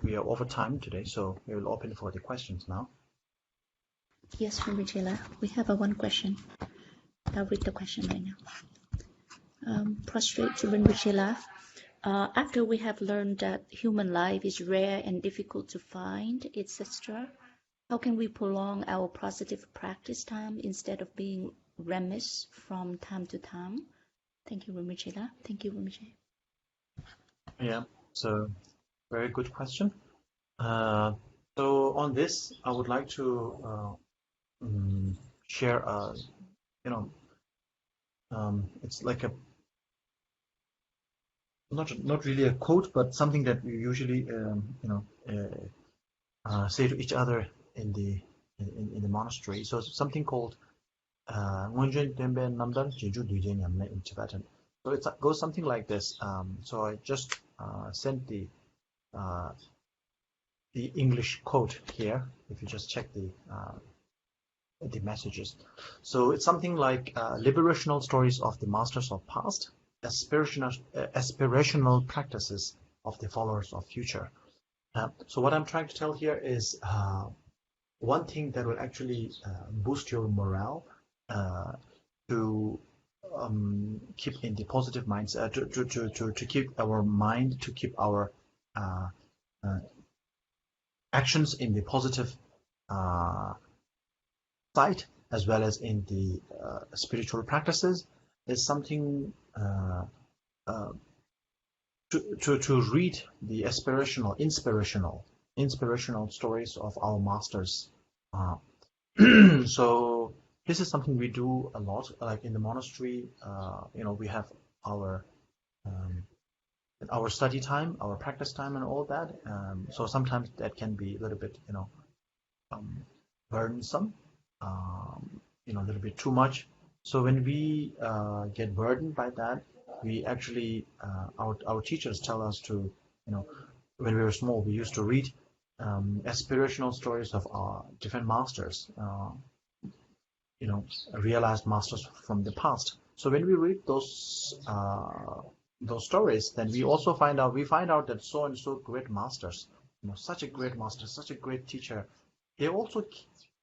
we are over time today, so we will open for the questions now. Yes, Rinpoche, we have one question. I'll read the question right now. Prostrate to Rinpoche. After we have learned that human life is rare and difficult to find, etc., how can we prolong our positive practice time instead of being remiss from time to time? Thank you, Rinpoche. Thank you, Rinpoche. Yeah, so very good question. So on this, I would like to share it's like a not really a quote, but something that we usually say to each other in the monastery. So something called in Tibetan. So it goes something like this. So I just sent the English quote here. If you just check the messages. So it's something like liberational stories of the masters of past, aspirational practices of the followers of future. So what I'm trying to tell here is one thing that will actually boost your morale to keep in the positive mindset, to keep our mind, to keep our actions in the positive side, as well as in the spiritual practices, is something to read the inspirational stories of our masters. So this is something we do a lot, like in the monastery. We have our study time, our practice time, and all that. So sometimes that can be a little bit, burdensome, a little bit too much. So when we get burdened by that, we actually our teachers tell us to, when we were small, we used to read aspirational stories of our different masters, realized masters from the past. So when we read those stories, then we also find out that so and so great masters, such a great master, such a great teacher, they also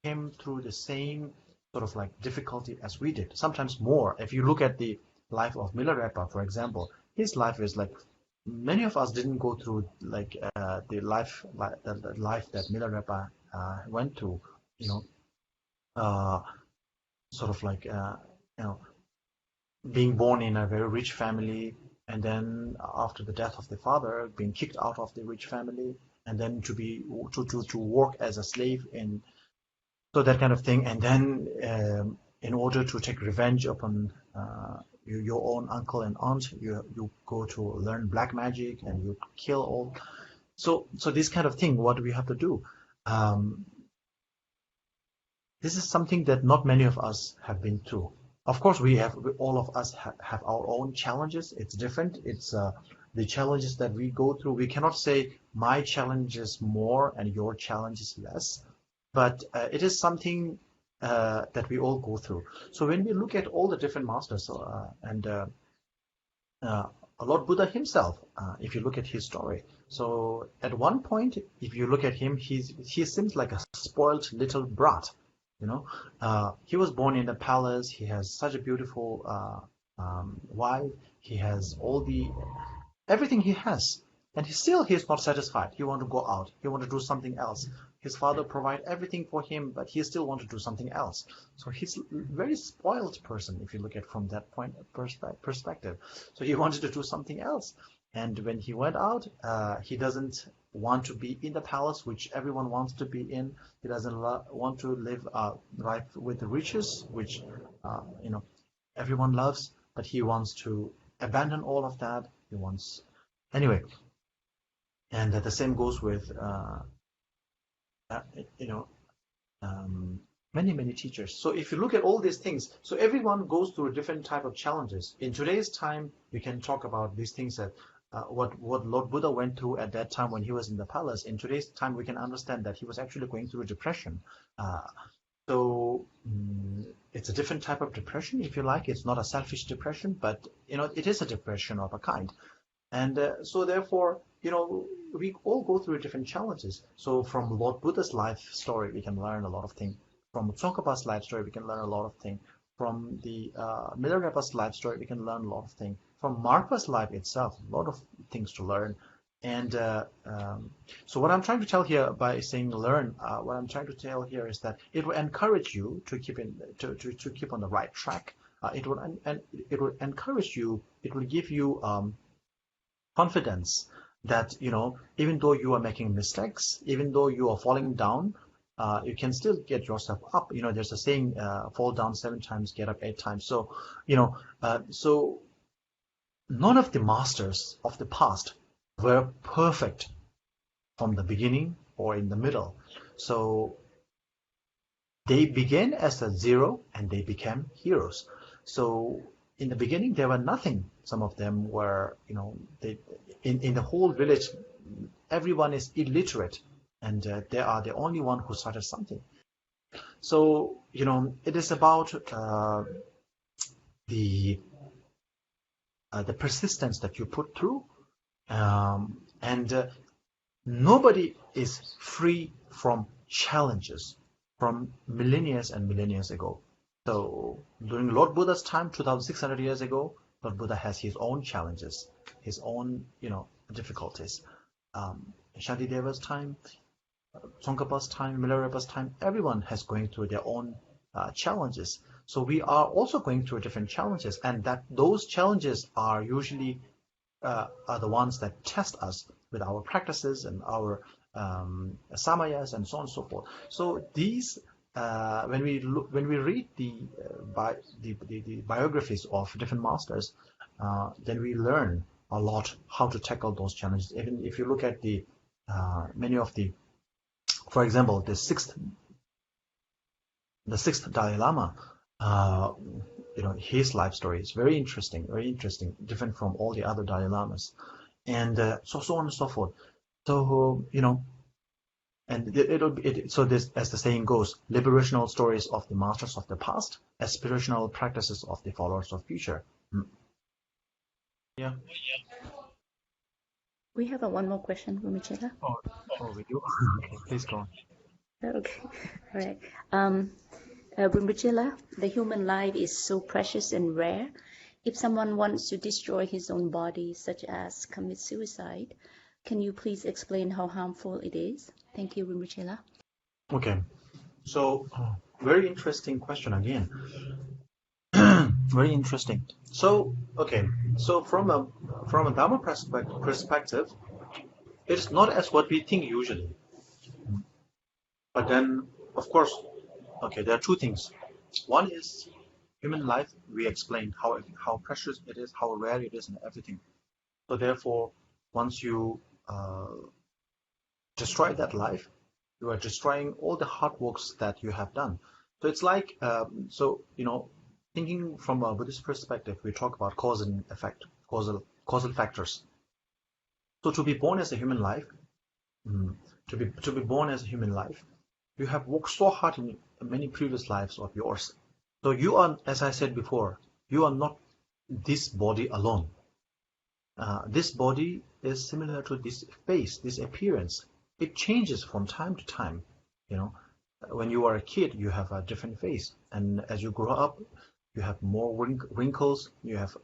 came through the same sort of like difficulty as we did, sometimes more. If you look at the life of Milarepa, for example, his life is like, many of us didn't go through like the life that Milarepa went through, sort of like being born in a very rich family, and then after the death of the father, being kicked out of the rich family, and then to work as a slave in, so that kind of thing. And then in order to take revenge upon your own uncle and aunt, you go to learn black magic and you kill all. So this kind of thing, what do we have to do? This is something that not many of us have been through. Of course, all of us have our own challenges. It's different. It's the challenges that we go through. We cannot say my challenge is more and your challenge is less, but it is something that we all go through. So when we look at all the different masters, and Lord Buddha himself, if you look at his story, so at one point, if you look at him, he seems like a spoiled little brat. He was born in the palace. He has such a beautiful wife. He has everything he has, and he's not satisfied. He want to go out. He want to do something else. His father provide everything for him, but he still want to do something else. So he's a very spoiled person, if you look at from that point perspective. So he wanted to do something else, and when he went out, he doesn't want to be in the palace, which everyone wants to be in. He doesn't want to live life with the riches, which everyone loves, but he wants to abandon all of that. He wants, anyway, and the same goes with many teachers. So if you look at all these things, so everyone goes through a different type of challenges. In today's time, we can talk about these things that what Lord Buddha went through at that time when he was in the palace. In today's time, we can understand that he was actually going through a depression. So it's a different type of depression, if you like. It's not a selfish depression, but it is a depression of a kind. And so therefore, we all go through different challenges. So from Lord Buddha's life story, we can learn a lot of things. From Tsongkhapa's life story, we can learn a lot of things. From the Milarepa's life story, we can learn a lot of things. From Marpa's life itself, a lot of things to learn. And so what I'm trying to tell here by saying learn, what I'm trying to tell here is that it will encourage you to keep to keep on the right track. It will encourage you. It will give you confidence that even though you are making mistakes, even though you are falling down, you can still get yourself up. There's a saying, fall down 7 times, get up 8 times. So so none of the masters of the past were perfect from the beginning or in the middle. So they began as a zero and they became heroes. So in the beginning, there were nothing. Some of them were, in the whole village, everyone is illiterate, and they are the only one who started something. So, it is about the persistence that you put through, and nobody is free from challenges from millennia and millennia ago. So during Lord Buddha's time, 2,600 years ago, Lord Buddha has his own challenges, his own, difficulties. Shantideva's time, Tsongkhapa's time, Milarepa's time, everyone has going through their own challenges. So we are also going through different challenges, and that those challenges are usually are the ones that test us with our practices and our samayas and so on and so forth. So these, when we read the biographies of different masters, then we learn a lot how to tackle those challenges. Even if you look at the many of the, for example, the sixth Dalai Lama, his life story is very interesting, different from all the other Dalai Lamas, and so on and so forth. So and so this, as the saying goes, liberational stories of the masters of the past, aspirational practices of the followers of future. Yeah. We have one more question, Rinpoche. Oh, we do. Okay, please go on. Okay, all right. Rinpoche, the human life is so precious and rare. If someone wants to destroy his own body, such as commit suicide, can you please explain how harmful it is? Thank you, Rinpoche. Okay, so very interesting question again. Very interesting. So okay, so from a Dharma perspective, it's not as what we think usually. But then, of course, okay, there are two things. One is human life. We explained how precious it is, how rare it is, and everything. So therefore, once you destroy that life, you are destroying all the hard works that you have done. So it's like, thinking from a Buddhist perspective, we talk about cause and effect, causal factors. So to be born as a human life, you have worked so hard in many previous lives of yours. So you are, as I said before, you are not this body alone. This body is similar to this face, this appearance. It changes from time to time. When you are a kid, you have a different face, and as you grow up, you have more wrinkles, you have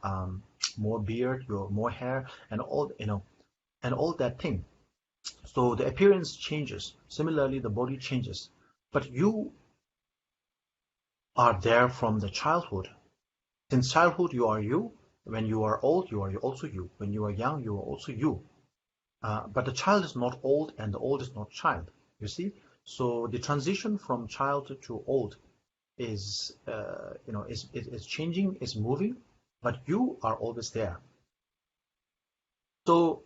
more beard, you have more hair, and all that thing. So the appearance changes. Similarly, the body changes. But you are there from the childhood. Since childhood, you are you. When you are old, you are also you. When you are young, you are also you. But the child is not old, and the old is not child. You see? So the transition from child to old is changing, is moving, but you are always there. So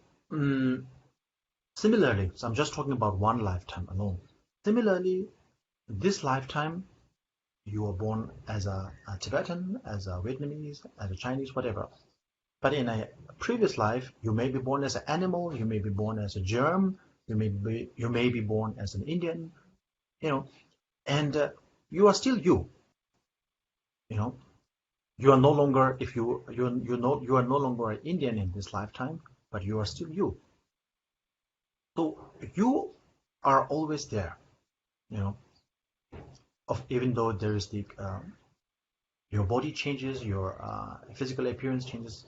similarly, so I'm just talking about one lifetime alone. Similarly, this lifetime, you were born as a Tibetan, as a Vietnamese, as a Chinese, whatever. But in a previous life, you may be born as an animal, you may be born as a germ, you may be born as an Indian, and you are still you. You are no longer, if you are no longer an Indian in this lifetime, but you are still you. So you are always there, you know, even though there is the your body changes, your physical appearance changes,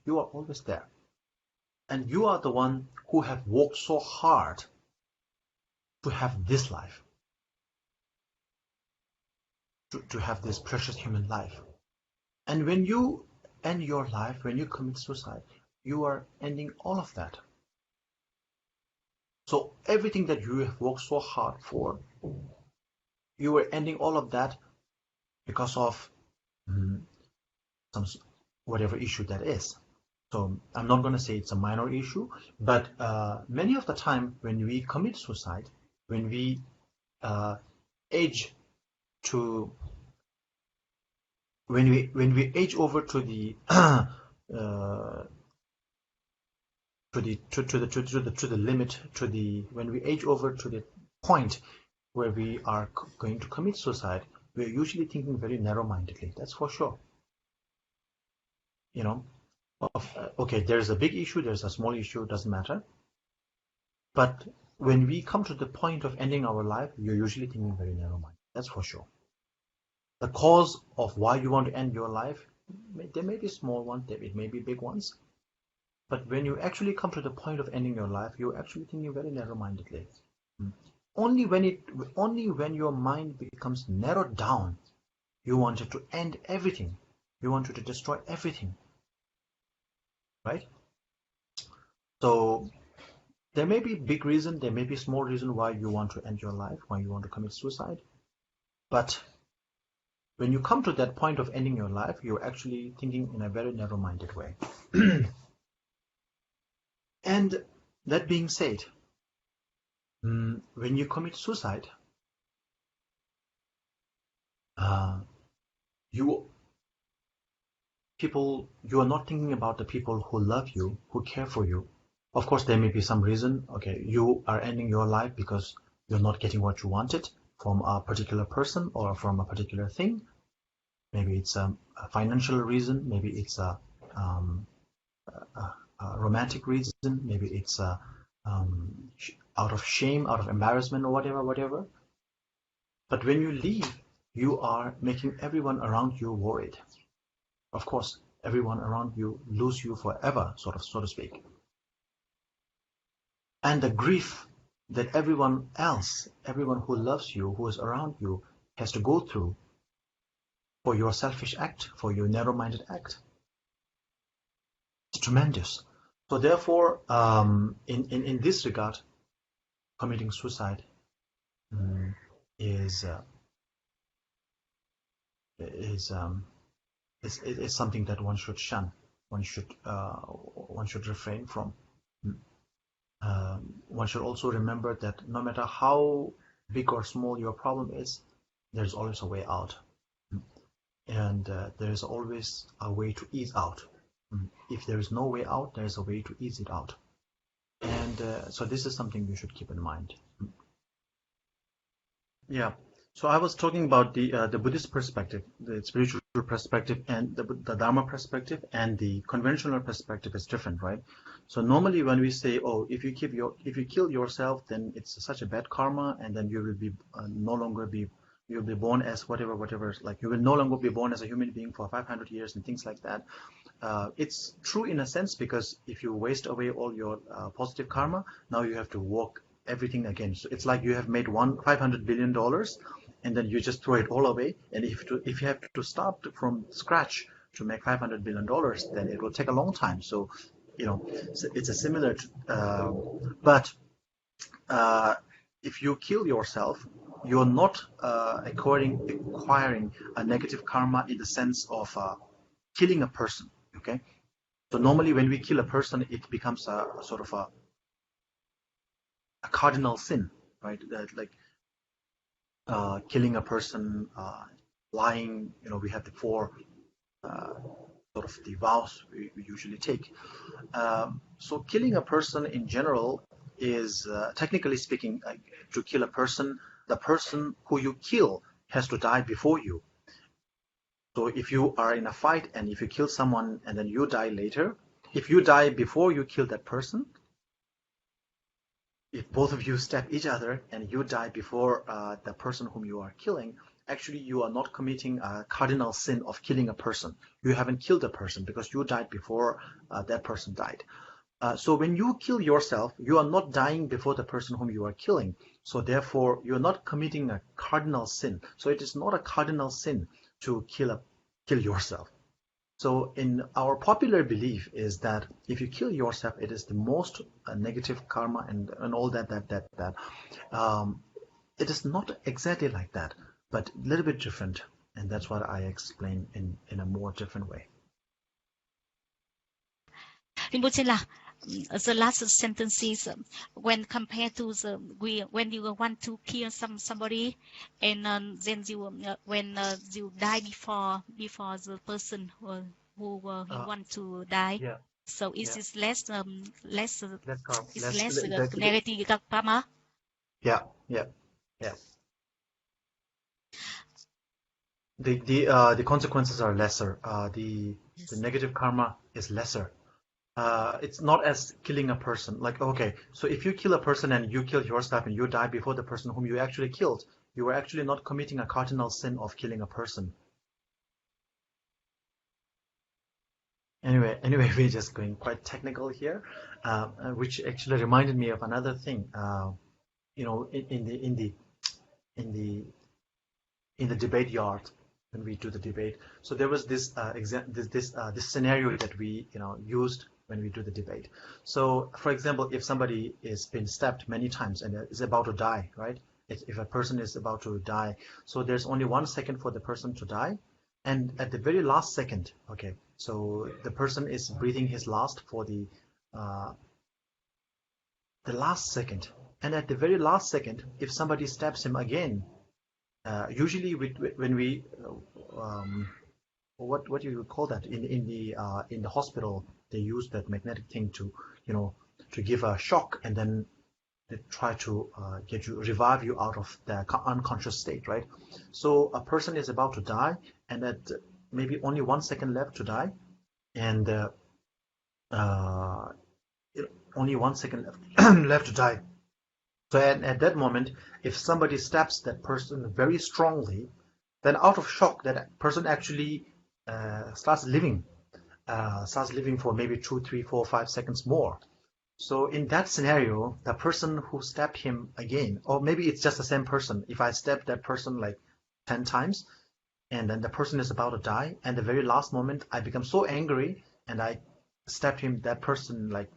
you are always there. And you are the one who have worked so hard to have this life, to have this precious human life. And when you end your life, when you commit suicide, you are ending all of that. So everything that you have worked so hard for, you are ending all of that because of some whatever issue that is. So I'm not going to say it's a minor issue, but many of the time when we commit suicide, when we age to when we age over to the to the limit, to the when we age over to the point where we are going to commit suicide, we're usually thinking very narrow-mindedly. That's for sure. You know, okay, there's a big issue, there's a small issue, doesn't matter. But when we come to the point of ending our life, you're usually thinking very narrow-minded. That's for sure. The cause of why you want to end your life, there may be small ones, it may be big ones. But when you actually come to the point of ending your life, you're actually thinking very narrow-mindedly. Only when your mind becomes narrowed down, you wanted to end everything. You wanted to destroy everything. Right? So there may be big reason, there may be small reason why you want to end your life, why you want to commit suicide. But when you come to that point of ending your life, you're actually thinking in a very narrow-minded way. And that being said, when you commit suicide, you are not thinking about the people who love you, who care for you. Of course, there may be some reason. Okay, you are ending your life because you're not getting what you wanted from a particular person or from a particular thing. Maybe it's a financial reason. Maybe it's a romantic reason. Maybe it's out of shame, out of embarrassment, or whatever. But when you leave, you are making everyone around you worried. Of course, everyone around you lose you forever, so to speak. And the grief that everyone who loves you, who is around you, has to go through for your selfish act, for your narrow-minded act, it's tremendous. So therefore, in this regard, committing suicide is something that one should shun. One should refrain from. One should also remember that no matter how big or small your problem is, there's always a way out, and there is always a way to ease out. If there is no way out, there is a way to ease it out. And so this is something you should keep in mind. Yeah. So I was talking about the Buddhist perspective, the spiritual perspective, and the Dharma perspective, and the conventional perspective is different, right? So normally when we say, oh, if you kill yourself, then it's such a bad karma, and then you will be you'll be born as whatever, like you will no longer be born as a human being for 500 years and things like that. It's true in a sense, because if you waste away all your positive karma, now you have to work everything again. So it's like you have made $500 billion, and then you just throw it all away. And if you have to start from scratch to make $500 billion, then it will take a long time. So, it's a similar. But if you kill yourself, you're not acquiring a negative karma in the sense of killing a person. Okay. So normally when we kill a person, it becomes a sort of a cardinal sin, right? That like killing a person, lying. We have the four sort of the vows we usually take. So killing a person in general is, technically speaking, to kill a person, the person who you kill has to die before you. So if you are in a fight and if you kill someone and then you die later, if you die before you kill that person, if both of you stab each other and you die before the person whom you are killing, actually you are not committing a cardinal sin of killing a person. You haven't killed a person because you died before that person died. So when you kill yourself, you are not dying before the person whom you are killing. So therefore, you're not committing a cardinal sin. So it is not a cardinal sin to kill yourself. So in our popular belief is that if you kill yourself, it is the most negative karma and all that. It is not exactly like that, but a little bit different. And that's what I explain in a more different way. Rinpoche, the last sentences, when compared to when you want to kill somebody, and then you when you die before the person who you want to die, Yeah, so it yeah. is less it's less The, negative karma. yeah, yeah, yeah. The consequences are lesser. The Yes. negative karma is lesser. It's not as killing a person. Like, okay, so if you kill a person and you kill yourself and you die before the person whom you actually killed, you were actually not committing a cardinal sin of killing a person. Anyway, we're just going quite technical here, which actually reminded me of another thing. In the in the debate yard when we do the debate. So there was this this scenario that we used when we do the debate. So for example, if somebody is been stabbed many times and is about to die, right? If a person is about to die, so there's only 1 second for the person to die, and at the very last second, okay, so the person is breathing his last for the last second, and at the very last second, if somebody stabs him again, usually when we what do you call that in the hospital, they use that magnetic thing to to give a shock, and then they try to revive you out of the unconscious state, right? So a person is about to die, and at maybe only 1 second left to die, and uh, only 1 second left, left to die. So at that moment, if somebody stabs that person very strongly, then out of shock, that person actually starts living for maybe 2, 3, 4, 5 seconds more. So in that scenario, the person who stabbed him again, or maybe it's just the same person. If I stab that person like 10 times, and then the person is about to die, and the very last moment I become so angry and I stabbed that person like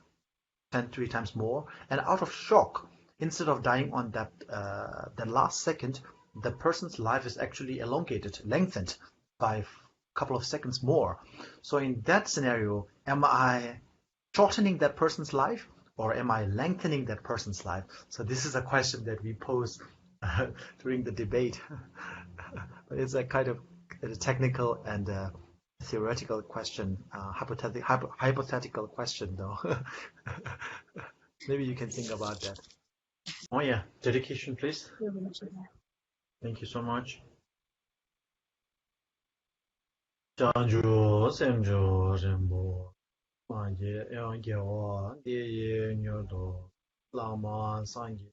3 times more, and out of shock, instead of dying on that the last second, the person's life is actually elongated, lengthened by a couple of seconds more. So in that scenario, am I shortening that person's life, or am I lengthening that person's life? So this is a question that we pose during the debate. But it's a kind of a technical and theoretical question, hypothetical question, though. Maybe you can think about that. Oh yeah, dedication, please. Thank you so much. 将军sem jo人不，万劫两劫我，第一牛犊，浪漫三劫。